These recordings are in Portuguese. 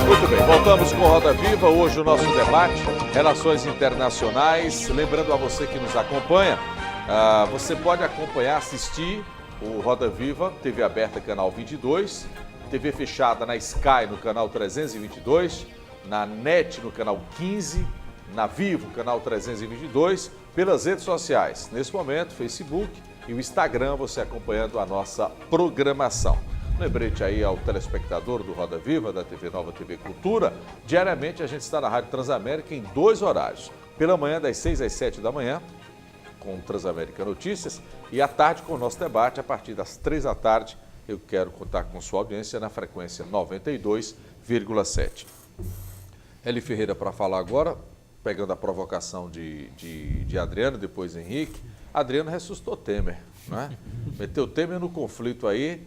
Muito bem, voltamos com Roda Viva. Hoje o nosso debate, relações internacionais. Lembrando a você que nos acompanha, você pode acompanhar, assistir o Roda Viva, TV aberta, canal 22, TV fechada na Sky, no canal 322, na NET, no canal 15, na Vivo, canal 322, pelas redes sociais. Nesse momento, Facebook e o Instagram, você acompanhando a nossa programação. Lembrete aí ao telespectador do Roda Viva, da TV Nova TV Cultura, diariamente a gente está na Rádio Transamérica em 2 horários. Pela manhã, das 6 às 7 da manhã, com Transamérica Notícias, e à tarde com o nosso debate, a partir das 3 da tarde. Eu quero contar com sua audiência na frequência 92,7. Eli Ferreira para falar agora, pegando a provocação de Adriano, depois Henrique. Adriano ressuscitou Temer, né? Meteu Temer no conflito aí.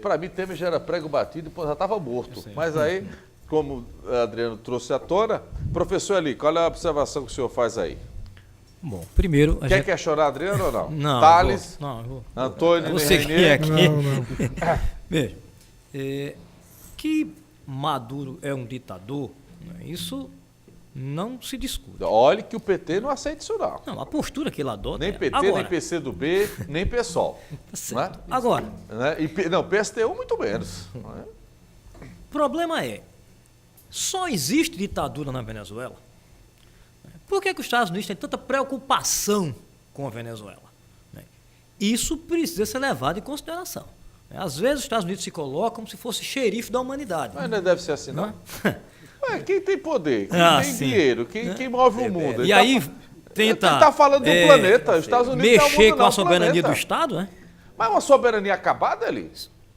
Para mim, Temer já era prego batido e já estava morto. Mas aí, como Adriano trouxe à tona, professor Eli, qual é a observação que o senhor faz aí? Bom, primeiro... Quer questionar Adriano ou não? Não. Thales, vou. Antônio, você que é aqui. Não. Veja, que Maduro é um ditador, né, isso não se discute. olhe que o PT não aceita isso não. Não, a postura que ele adota... Nem PT, agora, nem PCdoB, nem PSOL. certo. Né? Agora, Né? Não, PSTU muito menos. Né? o problema é, só existe ditadura na Venezuela? Por que os Estados Unidos têm tanta preocupação com a Venezuela? Isso precisa ser levado em consideração. Às vezes os Estados Unidos se colocam como se fosse xerife da humanidade. Mas não deve ser assim, não? Quem tem poder, quem tem sim. dinheiro, quem move o mundo. E aí tenta... Ele está falando do planeta, os Estados Unidos não é o mexer mundo, com a não, soberania planeta. do Estado, né? Mas uma soberania acabada, ali?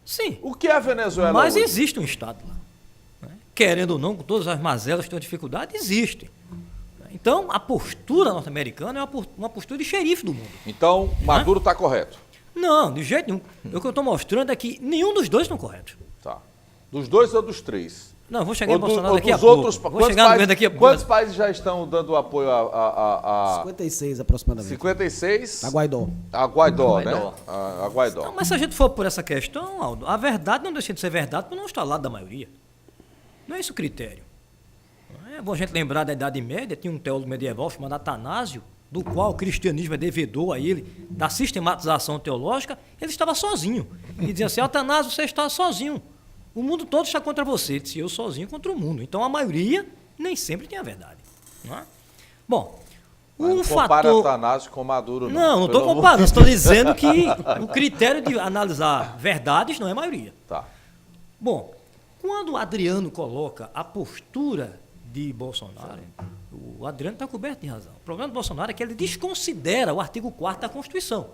Sim. O que é a Venezuela Mas hoje? existe um Estado lá. Querendo ou não, com todas as mazelas que tem dificuldade, existe. Então, a postura norte-americana é uma postura de xerife do mundo. Então, Maduro está correto. Não, de jeito nenhum. O que eu estou mostrando é que nenhum dos dois estão corretos. Tá. Dos 2 ou dos 3? Não, eu vou chegar em Bolsonaro daqui a outros, pouco. Vou chegar no governo daqui a pouco. Quantos países já estão dando apoio a 56 aproximadamente. 56? A Guaidó. A Guaidó, né? A Guaidó. Não, mas se a gente for por essa questão, Aldo, a verdade não deixa de ser verdade por não estar ao lado da maioria. Não é esse o critério. É bom a gente lembrar da Idade Média, tinha um teólogo medieval chamado Atanásio, do qual o cristianismo é devedor a ele, da sistematização teológica. Ele estava sozinho. E dizia assim: Atanásio, você está sozinho. O mundo todo está contra você. Ele disse: eu sozinho contra o mundo. Então a maioria nem sempre tem a verdade. Não é? Bom, Não compara Atanásio com Maduro, não. Não estou comparando. Estou dizendo que o critério de analisar verdades não é maioria. Tá. Bom, quando o Adriano coloca a postura de Bolsonaro, o Adriano está coberto de razão. O problema do Bolsonaro é que ele desconsidera o artigo 4º da Constituição.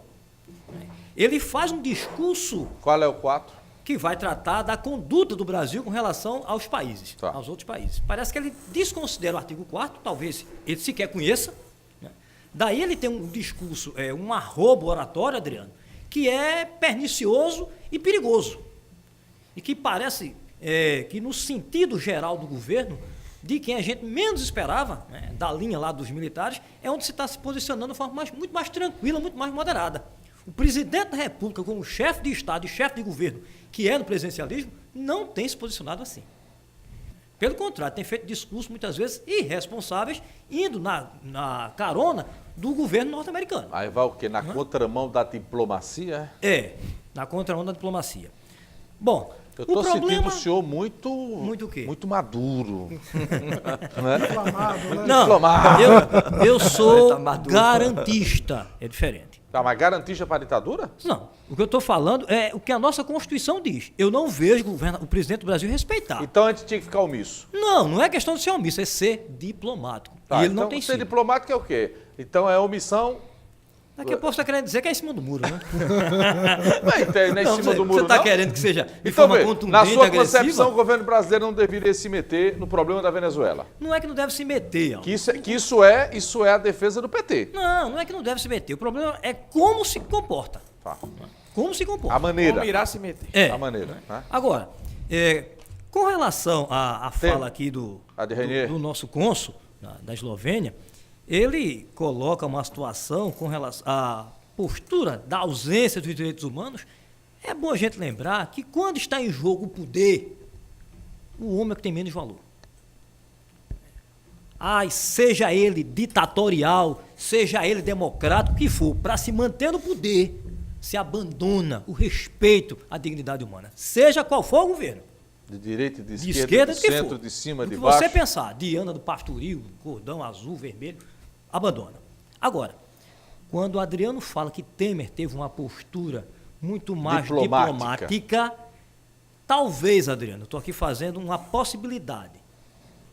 Ele faz um discurso... Qual é o 4? Que vai tratar da conduta do Brasil com relação aos países, tá, aos outros países. Parece que ele desconsidera o artigo 4º, talvez ele sequer conheça. Né? Daí ele tem um discurso, um arrobo oratório, Adriano, que é pernicioso e perigoso. E que parece que no sentido geral do governo, de quem a gente menos esperava, né, da linha lá dos militares, é onde se está se posicionando de forma muito mais tranquila, muito mais moderada. O presidente da República, como chefe de Estado e chefe de governo, que é no presidencialismo, não tem se posicionado assim. Pelo contrário, tem feito discursos, muitas vezes, irresponsáveis, indo na carona do governo norte-americano. Aí vai o quê? Na contramão da diplomacia? Na contramão da diplomacia. Bom, eu estou sentindo o senhor muito... Muito o quê? Muito maduro. Inflamado, né? Não, eu sou garantista. É diferente. Tá, mas garantista para a ditadura? Não. O que eu estou falando é o que a nossa Constituição diz. Eu não vejo o presidente do Brasil respeitar. Então a gente tinha que ficar omisso. Não é questão de ser omisso, é ser diplomático. Tá, e ele então não tem ser sido. diplomático é o quê? Então é omissão... Daqui a pouco você está querendo dizer que é em cima do muro, né? Não é em cima do muro, você está não? querendo que seja de Então, forma contundente, na sua agressiva? concepção, o governo brasileiro não deveria se meter no problema da Venezuela. Não é que não deve se meter, Aldo. Que isso é a defesa do PT. Não é que não deve se meter. O problema é como se comporta. Tá. Como se comporta. A maneira. Como irá se meter. A maneira. Né? Agora, com relação à fala aqui do nosso cônsul da Eslovênia, ele coloca uma situação com relação a postura da ausência dos direitos humanos, é bom a gente lembrar que quando está em jogo o poder, o homem é que tem menos valor. Seja ele ditatorial, seja ele democrático, o que for, para se manter no poder, se abandona o respeito à dignidade humana, seja qual for o governo. De direita, de De esquerda, esquerda, de que centro, for. de cima, O de que baixo. você pensar, Diana do Pastoril, cordão azul, vermelho, abandona. Agora, quando o Adriano fala que Temer teve uma postura muito mais diplomática, talvez, Adriano, estou aqui fazendo uma possibilidade.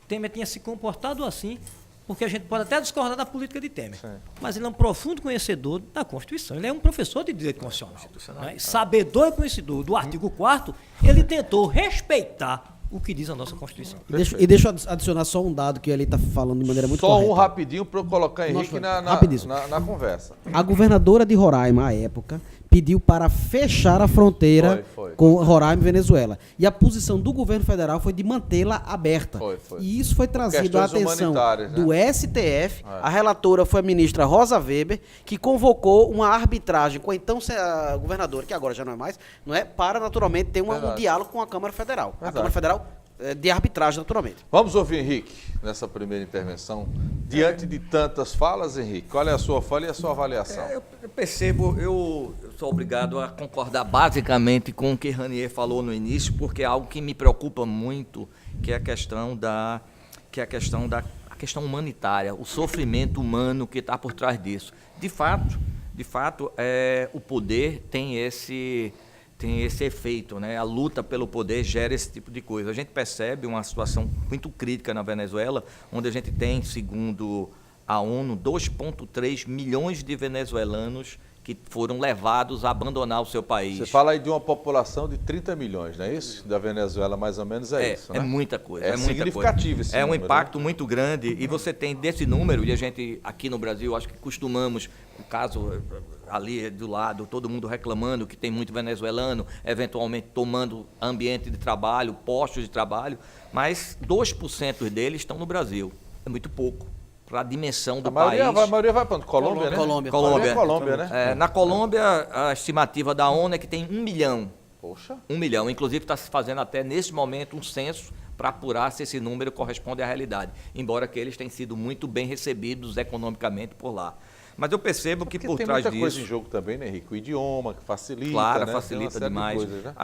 Temer tenha se comportado assim, porque a gente pode até discordar da política de Temer, mas ele é um profundo conhecedor da Constituição, ele é um professor de direito constitucional. Né? Sabedor e conhecedor do artigo 4º, ele tentou respeitar o que diz a nossa Constituição. E deixa eu adicionar só um dado que ele está falando de maneira muito Só correta. um rapidinho para eu colocar Henrique rapidíssimo. na conversa. A governadora de Roraima, à época, pediu para fechar a fronteira Foi. com Roraima e Venezuela. E a posição do governo federal foi de mantê-la aberta. Foi. E isso foi trazido à Questões atenção humanitárias, né? do STF. A relatora foi a ministra Rosa Weber, que convocou uma arbitragem com a então governadora, que agora já não é mais, não é, para naturalmente ter um diálogo com a Câmara Federal. A Câmara Federal de arbitragem, naturalmente. Vamos ouvir Henrique nessa primeira intervenção. Diante de tantas falas, Henrique, qual é a sua fala e a sua avaliação? Eu percebo, eu sou obrigado a concordar basicamente com o que Ranier falou no início, porque é algo que me preocupa muito, que é a questão a questão humanitária, o sofrimento humano que está por trás disso. De fato, o poder tem esse efeito, né? A luta pelo poder gera esse tipo de coisa. A gente percebe uma situação muito crítica na Venezuela, onde a gente tem, segundo a ONU, 2,3 milhões de venezuelanos que foram levados a abandonar o seu país. Você fala aí de uma população de 30 milhões, não é isso? Da Venezuela, mais ou menos, isso, né? É muita coisa. É significativo esse número. É um impacto muito grande, e você tem desse número, e a gente aqui no Brasil, acho que costumamos, o caso ali do lado, todo mundo reclamando que tem muito venezuelano, eventualmente tomando ambiente de trabalho, postos de trabalho, mas 2% deles estão no Brasil. É muito pouco para a dimensão do país. A maioria vai para onde? Colômbia, né? Colômbia, né? Na Colômbia, a estimativa da ONU é que tem 1 milhão. Poxa. 1 milhão. Inclusive, está se fazendo até, nesse momento, um censo para apurar se esse número corresponde à realidade, embora que eles tenham sido muito bem recebidos economicamente por lá. Mas eu percebo que por trás disso... tem muita coisa em jogo também, né, Henrique? O idioma, que facilita, claro, né? facilita demais. De coisas, né?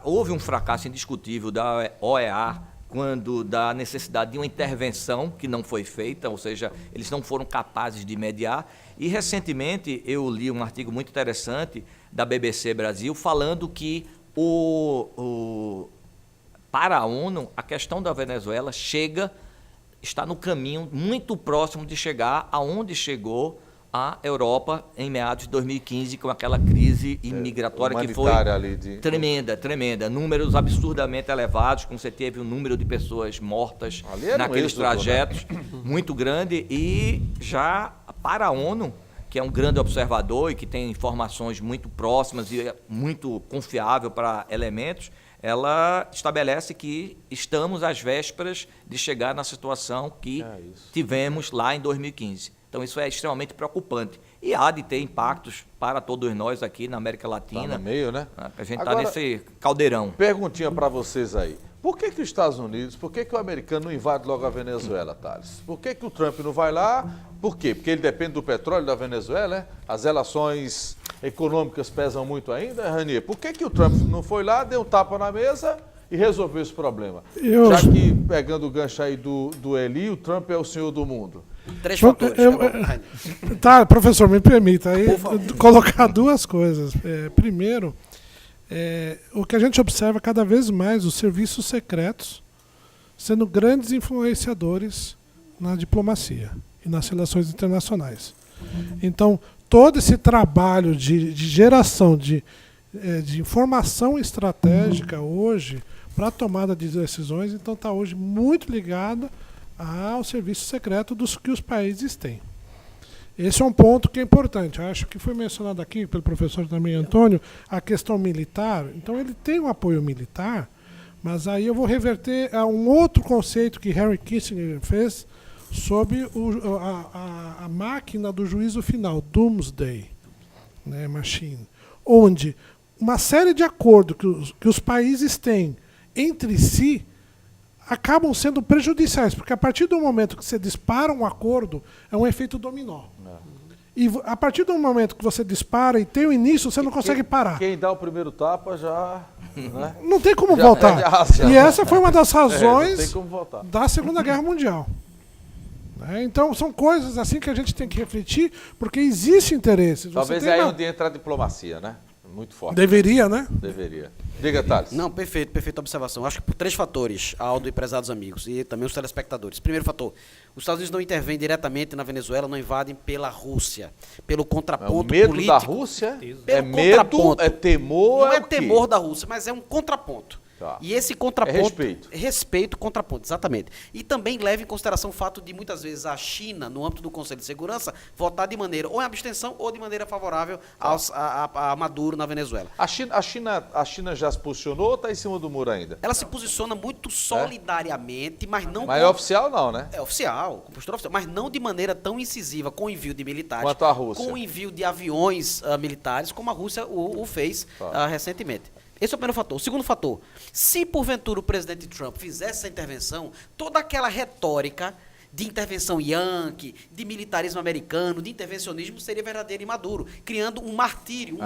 Houve um fracasso indiscutível da OEA quando da necessidade de uma intervenção que não foi feita, ou seja, eles não foram capazes de mediar. E, recentemente, eu li um artigo muito interessante da BBC Brasil falando que para a ONU, a questão da Venezuela está no caminho muito próximo de chegar aonde chegou a Europa em meados de 2015, com aquela crise imigratória que foi tremenda. Números absurdamente elevados, como você teve um número de pessoas mortas naqueles trajetos, né? Muito grande. E já para a ONU, que é um grande observador e que tem informações muito próximas e muito confiável para elementos, ela estabelece que estamos às vésperas de chegar na situação que tivemos lá em 2015. Então, isso é extremamente preocupante. E há de ter impactos para todos nós aqui na América Latina. Tá no meio, né? A gente está nesse caldeirão. Perguntinha para vocês aí. Por que os Estados Unidos, por que o americano não invade logo a Venezuela, Thales? Por que o Trump não vai lá? Por quê? Porque ele depende do petróleo da Venezuela, né? As relações econômicas pesam muito ainda, Ranier. Por que o Trump não foi lá, deu um tapa na mesa e resolveu esse problema? Já que, pegando o gancho aí do Eli, o Trump é o senhor do mundo. 3 fatores. Tá, professor, me permita aí colocar duas coisas. Primeiro, o que a gente observa cada vez mais, os serviços secretos sendo grandes influenciadores na diplomacia e nas relações internacionais. Então, todo esse trabalho de geração de informação estratégica hoje para a tomada de decisões, então está hoje muito ligado ao serviço secreto dos que os países têm. Esse é um ponto que é importante. Acho que foi mencionado aqui pelo professor também Antônio, a questão militar. Então ele tem um apoio militar, mas aí eu vou reverter a um outro conceito que Henry Kissinger fez sobre a máquina do juízo final, Doomsday. né, machine, onde uma série de acordos que os países têm entre si acabam sendo prejudiciais, porque a partir do momento que você dispara um acordo, é um efeito dominó. E a partir do momento que você dispara e tem o início, você não consegue parar. Quem dá o primeiro tapa já... Né? Não tem como voltar. E essa foi uma das razões não tem como voltar. da Segunda Guerra Mundial. Né? Então, são coisas assim que a gente tem que refletir, porque existe interesse. Talvez aí onde entra a diplomacia, né? Muito forte. Deveria, né? Deveria. Diga, Thales. Não, perfeita observação. Acho que por 3 fatores, Aldo e prezados amigos, e também os telespectadores. Primeiro fator, os Estados Unidos não intervêm diretamente na Venezuela, não invadem pela Rússia, pelo contraponto político. O medo político. da Rússia? Pelo É medo, contraponto. é temor? Não é o quê? temor da Rússia, mas é um contraponto. Tá. E esse contraponto... É respeito. Respeito, contraponto, exatamente. E também leva em consideração o fato de, muitas vezes, a China, no âmbito do Conselho de Segurança, votar de maneira ou em abstenção ou de maneira favorável a Maduro na Venezuela. A China já se posicionou ou está em cima do muro ainda? Ela se posiciona muito solidariamente, mas não... Mas é oficial não, né? É oficial, com postura oficial, mas não de maneira tão incisiva com o envio de militares. Quanto a Rússia. Com o envio de aviões militares, como a Rússia o fez recentemente. Esse é o primeiro fator. O segundo fator, se porventura o presidente Trump fizesse essa intervenção, toda aquela retórica de intervenção yankee, de militarismo americano, de intervencionismo, seria verdadeiro e maduro, criando um martírio,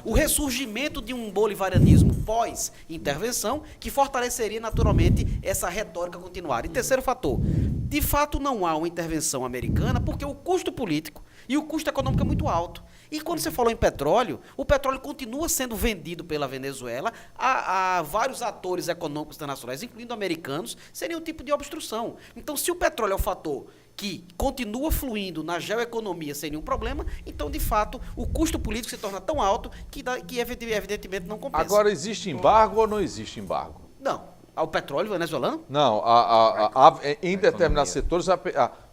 o ressurgimento de um bolivarianismo pós-intervenção, que fortaleceria naturalmente essa retórica continuada. E terceiro fator, de fato não há uma intervenção americana, porque o custo político e o custo econômico é muito alto. E quando você falou em petróleo, o petróleo continua sendo vendido pela Venezuela a vários atores econômicos internacionais, incluindo americanos, seria um tipo de obstrução. Então, se o petróleo é o fator que continua fluindo na geoeconomia sem nenhum problema, então, de fato, o custo político se torna tão alto que evidentemente não compensa. Agora, existe embargo ou não existe embargo? Não. Ao petróleo venezuelano? Não, em determinados setores,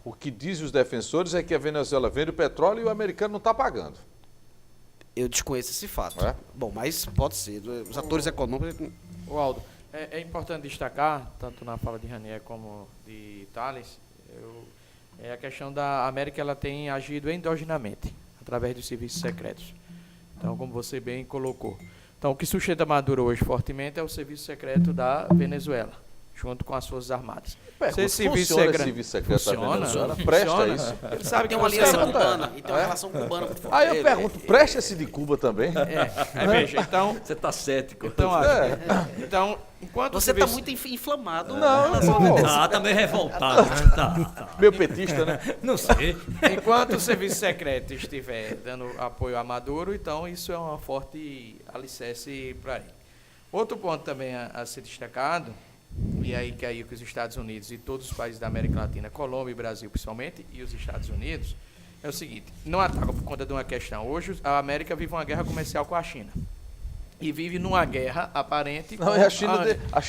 o que dizem os defensores é que a Venezuela vende o petróleo e o americano não está pagando. Eu desconheço esse fato. Bom, mas pode ser. Os atores econômicos... Aldo, é importante destacar, tanto na fala de Ranier como de Thales, é a questão da América, ela tem agido endogenamente, através dos serviços secretos. Então, como você bem colocou. Então, o que sustenta Maduro hoje fortemente é o serviço secreto da Venezuela, junto com as Forças Armadas. Esse serviço secreto da Venezuela? Presta isso? Ele sabe que tem uma aliança cubana e tem uma relação cubana muito forte. Aí eu pergunto, presta esse de Cuba também? Veja, então... Você está cético. Então, enquanto você está muito inflamado. Não, tá meio revoltado. Né? Tá. Meu petista, né? Não sei. Enquanto o serviço secreto estiver dando apoio a Maduro, então isso é uma forte alicerce para ele. Outro ponto também a ser destacado, e aí que os Estados Unidos e todos os países da América Latina, Colômbia e Brasil principalmente, e os Estados Unidos, é o seguinte, não ataca por conta de uma questão. Hoje a América vive uma guerra comercial com a China. E vive numa guerra aparente com a China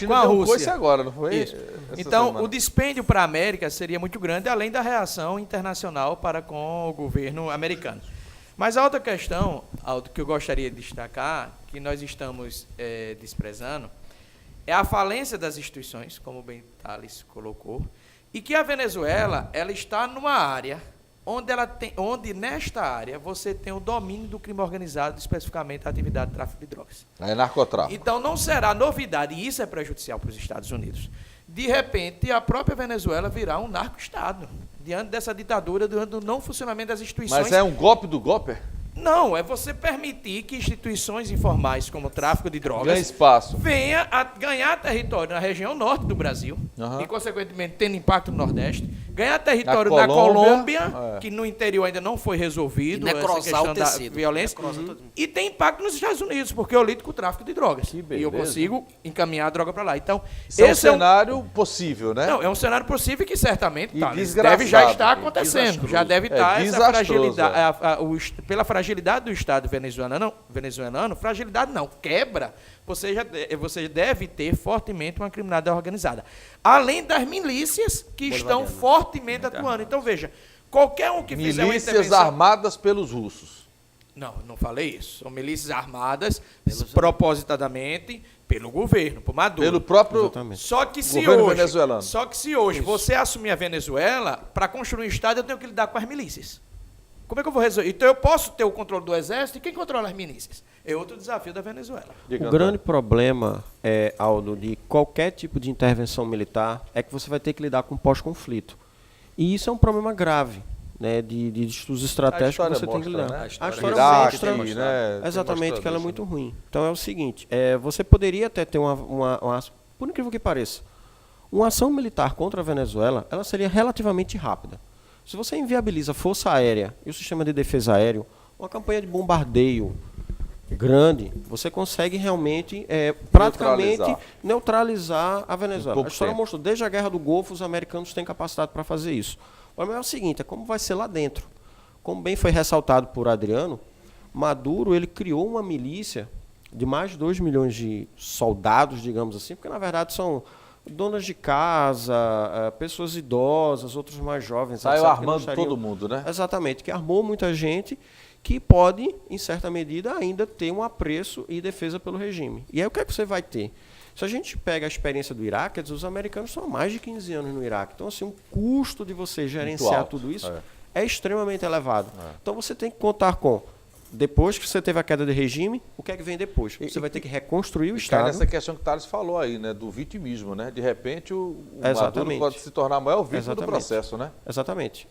com a deu Rússia. Coice agora, não foi? Isso. Então, o dispêndio para a América seria muito grande, além da reação internacional para com o governo americano. Mas a outra questão, Aldo, que eu gostaria de destacar, que nós estamos desprezando, é a falência das instituições, como bem Thales colocou, e que a Venezuela ela está numa área onde nesta área você tem o domínio do crime organizado, especificamente a atividade de tráfico de drogas. É narcotráfico. Então não será novidade, e isso é prejudicial para os Estados Unidos, de repente a própria Venezuela virá um narco-estado, diante dessa ditadura, diante do não funcionamento das instituições. Mas é um golpe do golpe? Não, é você permitir que instituições informais como o tráfico de drogas ganha espaço, venha a ganhar território na região norte do Brasil e, consequentemente, tendo impacto no Nordeste, ganhar território na Colômbia, que no interior ainda não foi resolvido, essa questão da violência, e tem impacto nos Estados Unidos, porque eu lido com o tráfico de drogas. E eu consigo encaminhar a droga para lá. Então, esse é um cenário possível, né? Não, é um cenário possível que certamente deve já estar acontecendo. Já deve estar essa fragilidade, pela fragilidade do Estado venezuelano, fragilidade não, quebra, você deve ter fortemente uma criminalidade organizada. Além das milícias que estão fortemente atuando. Então, veja, qualquer um que fizer uma intervenção... Milícias armadas pelos russos. Não falei isso. São milícias armadas propositadamente pelo governo, por Maduro. Pelo próprio governo venezuelano. Só que se hoje você assumir a Venezuela, para construir um Estado, eu tenho que lidar com as milícias. Como é que eu vou resolver? Então eu posso ter o controle do exército e quem controla as milícias? É outro desafio da Venezuela. Diga, O grande problema, Aldo, de qualquer tipo de intervenção militar é que você vai ter que lidar com pós-conflito. E isso é um problema grave, né, de estudos estratégicos que você tem que lidar. Né? A história Iraque, mostra, né? Tem exatamente, que ela é mostrado muito isso, ruim. Então é o seguinte, você poderia até ter por incrível que pareça, uma ação militar contra a Venezuela, ela seria relativamente rápida. Se você inviabiliza a força aérea e o sistema de defesa aéreo, uma campanha de bombardeio grande, você consegue realmente praticamente neutralizar a Venezuela. A história mostrou, desde a Guerra do Golfo, os americanos têm capacidade para fazer isso. O problema é o seguinte, como vai ser lá dentro. Como bem foi ressaltado por Adriano, Maduro ele criou uma milícia de mais de 2 milhões de soldados, digamos assim, porque na verdade são donas de casa, pessoas idosas, outros mais jovens. Saiu etc., armando todo mundo, né? Exatamente, que armou muita gente que pode, em certa medida, ainda ter um apreço e defesa pelo regime. E aí o que é que você vai ter? Se a gente pega a experiência do Iraque, quer dizer, os americanos estão há mais de 15 anos no Iraque. Então, assim, o custo de você gerenciar tudo isso é extremamente elevado. Então, você tem que contar com, depois que você teve a queda de regime, o que é que vem depois? Você vai ter que reconstruir o Estado. Nessa questão que o Thales falou aí, né? Do vitimismo, né? De repente, o Maduro pode se tornar a maior vítima do processo, né? Exatamente.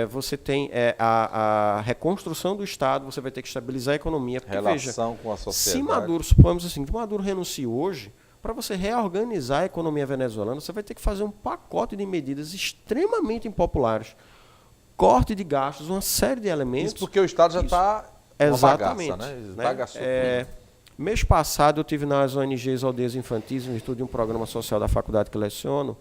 Você tem a reconstrução do Estado, você vai ter que estabilizar a economia. Porque, relação com a sociedade. Se Maduro, supomos assim, que Maduro renuncia hoje, para você reorganizar a economia venezuelana, você vai ter que fazer um pacote de medidas extremamente impopulares. Corte de gastos, uma série de elementos. Isso porque o Estado já está exatamente, bagaça, né? Bagaçou tudo. Mês passado eu tive nas ONGs Aldeias Infantis, no estudo de um programa social da faculdade que leciono,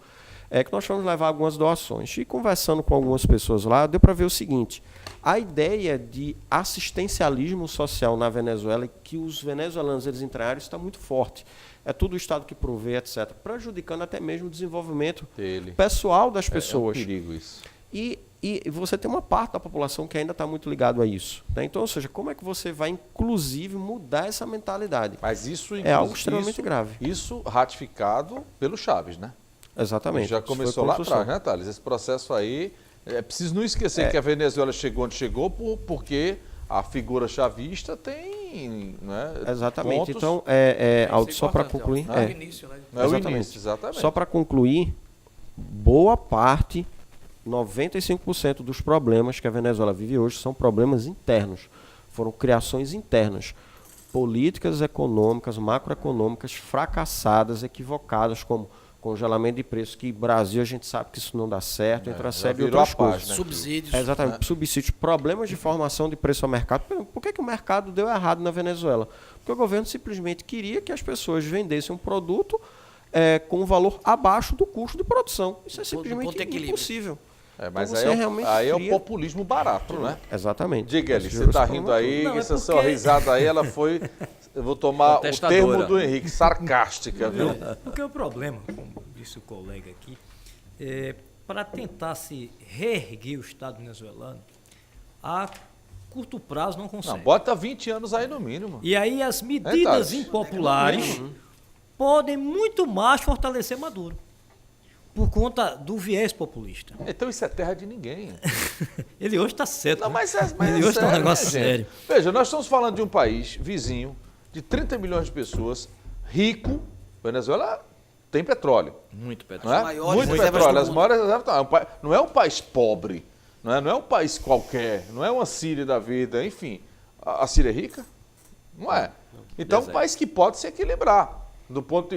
que nós fomos levar algumas doações. E conversando com algumas pessoas lá, deu para ver o seguinte, a ideia de assistencialismo social na Venezuela e que os venezuelanos eles entraram está muito forte. É tudo o Estado que provê, etc., prejudicando até mesmo o desenvolvimento pessoal das pessoas. É um perigo isso. E você tem uma parte da população que ainda está muito ligado a isso. Né? Então, ou seja, como é que você vai, inclusive, mudar essa mentalidade? Mas isso, é algo extremamente grave. Isso ratificado pelo Chaves, né? Exatamente. Já começou lá atrás, né, Thales? Esse processo aí, é preciso não esquecer que a Venezuela chegou onde chegou porque a figura chavista tem, né, exatamente. pontos. Então, Aldo, só para concluir... É o início, né? É o início, exatamente. Só para concluir, boa parte... 95% dos problemas que a Venezuela vive hoje são problemas internos. Foram criações internas. Políticas econômicas, macroeconômicas fracassadas, equivocadas, como congelamento de preços, que no Brasil a gente sabe que isso não dá certo, entre uma série de outras coisas. Subsídios. Exatamente, subsídios, problemas de formação de preço ao mercado. Por que o mercado deu errado na Venezuela? Porque o governo simplesmente queria que as pessoas vendessem um produto com um valor abaixo do custo de produção. Isso é simplesmente impossível. Mas então aí é o populismo barato, né? Exatamente. Diga, Eli, você está rindo aí, essa sua risada aí, ela foi, eu vou tomar o termo do Henrique, sarcástica, viu? Porque o problema, como disse o colega aqui, para tentar se reerguer o Estado venezuelano, a curto prazo não consegue. Não, bota 20 anos aí no mínimo. E aí as medidas impopulares podem muito mais fortalecer Maduro. Por conta do viés populista. Então isso é terra de ninguém. Ele hoje está certo. Não, mas ele hoje está um negócio sério. Veja, nós estamos falando de um país vizinho, de 30 milhões de pessoas, rico. Venezuela tem petróleo. Muito petróleo. Não é? Muito petróleo. As maiores reservas. Não é um país pobre. Não é um país qualquer. Não é uma Síria da vida. Enfim, a Síria é rica? Não é. Então é um país que pode se equilibrar. Do ponto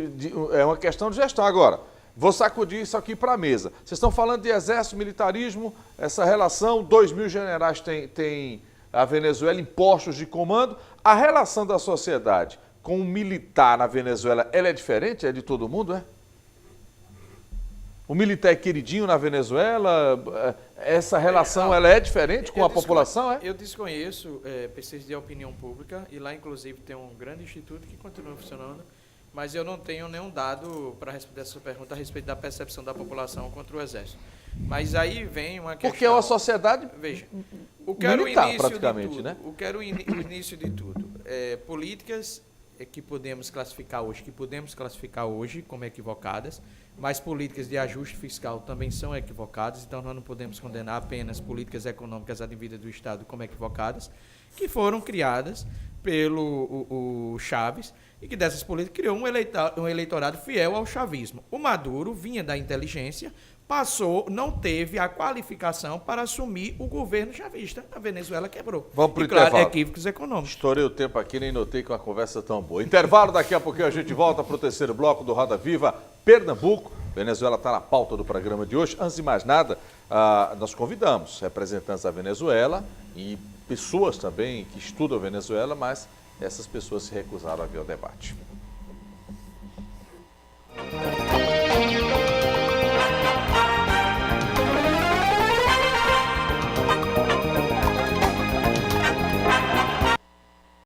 é uma questão de gestão. Agora, vou sacudir isso aqui para a mesa. Vocês estão falando de exército, militarismo, essa relação, 2.000 generais tem a Venezuela em postos de comando. A relação da sociedade com o militar na Venezuela, ela é diferente? É de todo mundo, é? O militar é queridinho na Venezuela? Essa relação ela é diferente com a população, é? Eu desconheço pesquisa de opinião pública, e lá, inclusive, tem um grande instituto que continua funcionando, mas eu não tenho nenhum dado para responder essa pergunta a respeito da percepção da população contra o Exército. Mas aí vem uma questão... Porque é uma sociedade o que era militar, o início praticamente, de tudo, né? O que era o início de tudo? Políticas que podemos classificar hoje como equivocadas, mas políticas de ajuste fiscal também são equivocadas, então nós não podemos condenar apenas políticas econômicas advindas do Estado como equivocadas, que foram criadas pelo o Chaves, e que dessas políticas criou um eleitorado fiel ao chavismo. O Maduro vinha da inteligência, não teve a qualificação para assumir o governo chavista. A Venezuela quebrou. Vamos para o intervalo. Equívocos econômicos. Estourei o tempo aqui, nem notei que uma conversa tão boa. Intervalo, daqui a pouquinho a gente volta para o terceiro bloco do Roda Viva, Pernambuco. Venezuela está na pauta do programa de hoje. Antes de mais nada, nós convidamos representantes da Venezuela e pessoas também que estudam a Venezuela, mas essas pessoas se recusaram a vir ao debate.